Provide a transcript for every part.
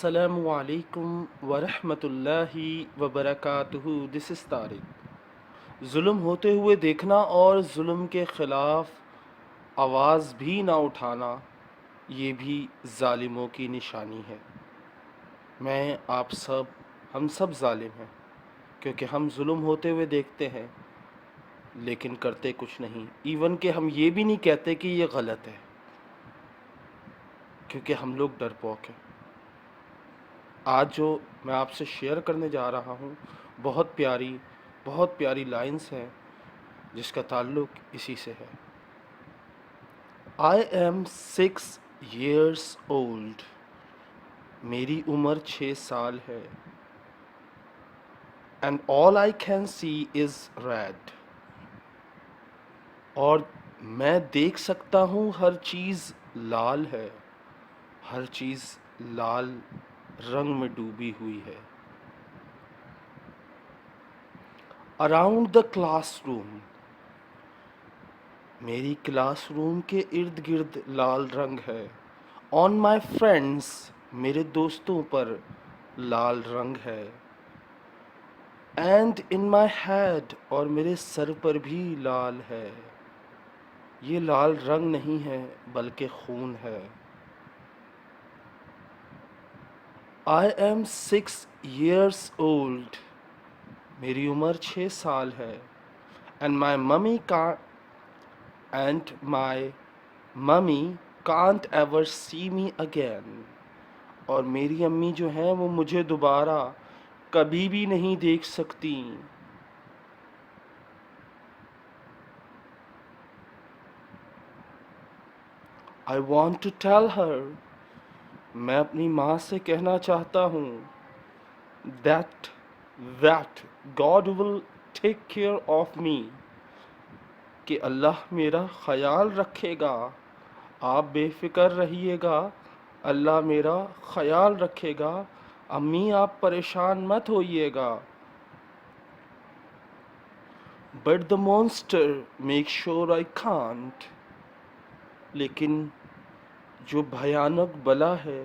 السلام علیکم ورحمۃ اللہ وبرکاتہ. دس از طارق. ظلم ہوتے ہوئے دیکھنا اور ظلم کے خلاف آواز بھی نہ اٹھانا، یہ بھی ظالموں کی نشانی ہے. ہم سب ظالم ہیں، کیونکہ ہم ظلم ہوتے ہوئے دیکھتے ہیں لیکن کرتے کچھ نہیں. ایون کہ ہم یہ بھی نہیں کہتے کہ یہ غلط ہے، کیونکہ ہم لوگ ڈرپوک ہیں. آج جو میں آپ سے شیئر کرنے جا رہا ہوں بہت پیاری لائنز ہیں جس کا تعلق اسی سے ہے. I am 6 years old. میری عمر 6 سال ہے. And all I can see is red. اور میں دیکھ سکتا ہوں ہر چیز لال ہے، ہر چیز لال رنگ میں ڈوبی ہوئی ہے. Around the class room. میری کلاس روم کے ارد گرد لال رنگ ہے. On my friends. میرے دوستوں پر لال رنگ ہے. And in my head. اور میرے سر پر بھی لال ہے. یہ لال رنگ نہیں ہے بلکہ خون ہے. I am 6 years old. میری عمر 6 سال ہے. And my mummy can't ever see me again. اور میری امی جو ہیں وہ مجھے دوبارہ کبھی بھی نہیں دیکھ سکتی. I want to tell her. میں اپنی ماں سے کہنا چاہتا ہوں that God will take care of me. کہ اللہ میرا خیال رکھے گا. آپ بے فکر رہیے گا، اللہ میرا خیال رکھے گا. امی آپ پریشان مت ہوئیے گا. But the monster makes sure I can't. لیکن جو بھیانک بلا ہے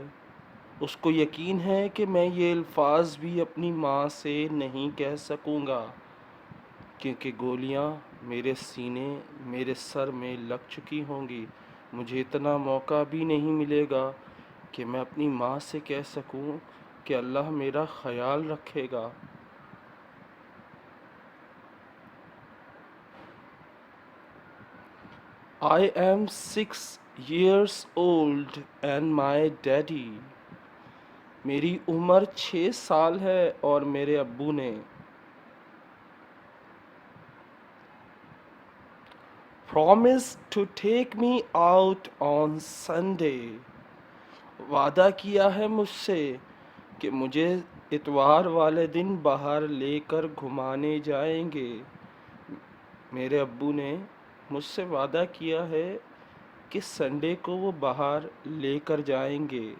اس کو یقین ہے کہ میں یہ الفاظ بھی اپنی ماں سے نہیں کہہ سکوں گا، کیونکہ گولیاں میرے سینے میرے سر میں لگ چکی ہوں گی. مجھے اتنا موقع بھی نہیں ملے گا کہ میں اپنی ماں سے کہہ سکوں کہ اللہ میرا خیال رکھے گا. I am 6 years old and my daddy. میری عمر 6 سال ہے اور میرے ابو نے promised to take me out on Sunday. وعدہ کیا ہے مجھ سے کہ مجھے اتوار والے دن باہر لے کر گھمانے جائیں گے. میرے ابو نے مجھ سے وعدہ کیا ہے کہ سنڈے کو وہ باہر لے کر جائیں گے.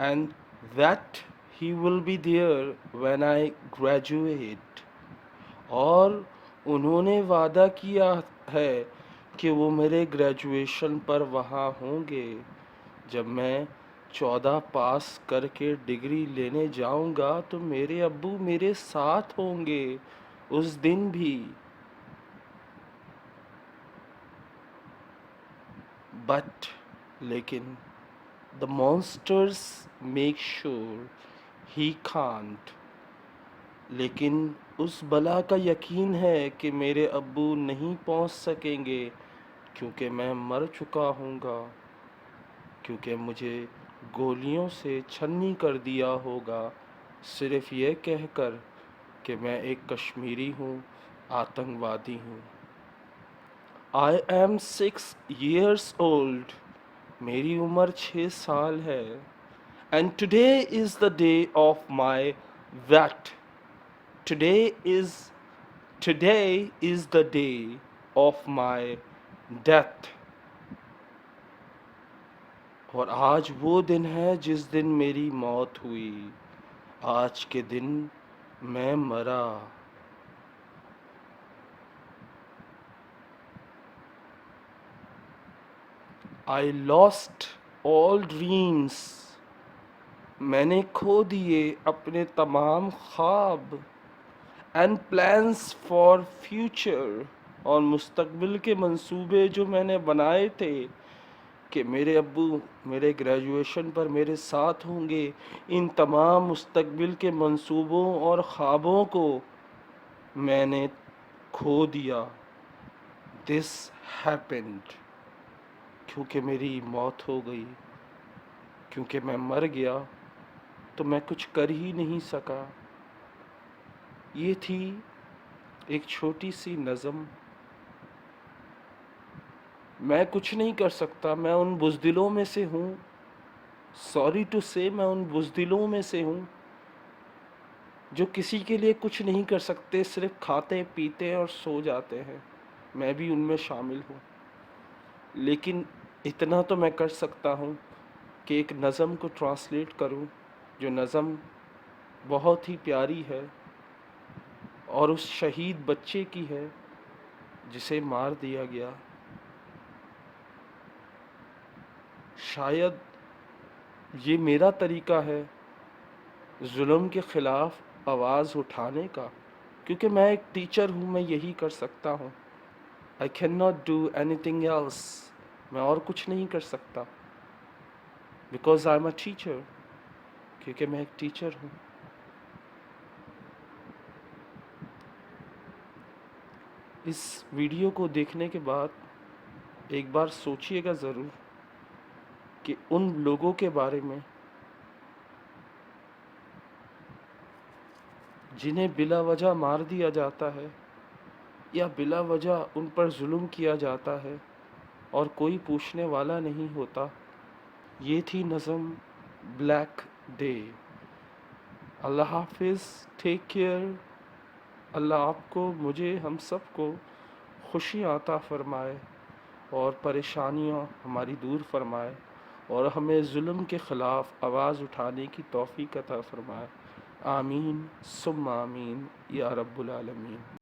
And that he will be there when I graduate. اور انہوں نے وعدہ کیا ہے کہ وہ میرے گریجویشن پر وہاں ہوں گے. جب میں 14 پاس کر کے ڈگری لینے جاؤں گا تو میرے ابو میرے ساتھ ہوں گے اس دن بھی. But لیکن the monsters make sure he can't. لیکن اس بلا کا یقین ہے کہ میرے ابو نہیں پہنچ سکیں گے کیونکہ میں مر چکا ہوں گا، کیونکہ مجھے گولیوں سے چھنی کر دیا ہوگا صرف یہ کہہ کر کہ میں ایک کشمیری ہوں، آتنکوادی ہوں. I am 6 years old. میری عمر 6 سال ہے. And today is the day of my vet. Today is the day of my death. اور آج وہ دن ہے جس دن میری موت ہوئی. آج کے دن میں مرا. I lost all dreams. میں نے کھو دیے اپنے تمام خواب اینڈ پلانس فار فیوچر، اور مستقبل کے منصوبے جو میں نے بنائے تھے کہ میرے ابو میرے گریجویشن پر میرے ساتھ ہوں گے، ان تمام مستقبل کے منصوبوں اور خوابوں کو میں نے کھو دیا. دس ہیپنڈ، کیونکہ میری موت ہو گئی، کیونکہ میں مر گیا تو میں کچھ کر ہی نہیں سکا. یہ تھی ایک چھوٹی سی نظم. میں کچھ نہیں کر سکتا، میں ان بزدلوں میں سے ہوں، سوری ٹو سے میں ان بزدلوں میں سے ہوں جو کسی کے لیے کچھ نہیں کر سکتے، صرف کھاتے پیتے اور سو جاتے ہیں. میں بھی ان میں شامل ہوں. لیکن اتنا تو میں کر سکتا ہوں کہ ایک نظم کو ٹرانسلیٹ کروں، جو نظم بہت ہی پیاری ہے اور اس شہید بچے کی ہے جسے مار دیا گیا. شاید یہ میرا طریقہ ہے ظلم کے خلاف آواز اٹھانے کا، کیونکہ میں ایک ٹیچر ہوں، میں یہی کر سکتا ہوں. I cannot do anything else. میں اور کچھ نہیں کر سکتا. Because I'm a teacher. کیونکہ میں ایک ٹیچر ہوں. اس ویڈیو کو دیکھنے کے بعد ایک بار سوچئے گا ضرور کہ ان لوگوں کے بارے میں جنہیں بلا وجہ مار دیا جاتا ہے یا بلا وجہ ان پر ظلم کیا جاتا ہے اور کوئی پوچھنے والا نہیں ہوتا. یہ تھی نظم بلیک ڈے. اللہ حافظ. Take care. اللہ آپ کو، مجھے، ہم سب کو خوشیاں عطا فرمائے اور پریشانیاں ہماری دور فرمائے اور ہمیں ظلم کے خلاف آواز اٹھانے کی توفیق عطا فرمائے. آمین ثم آمین یا رب العالمین.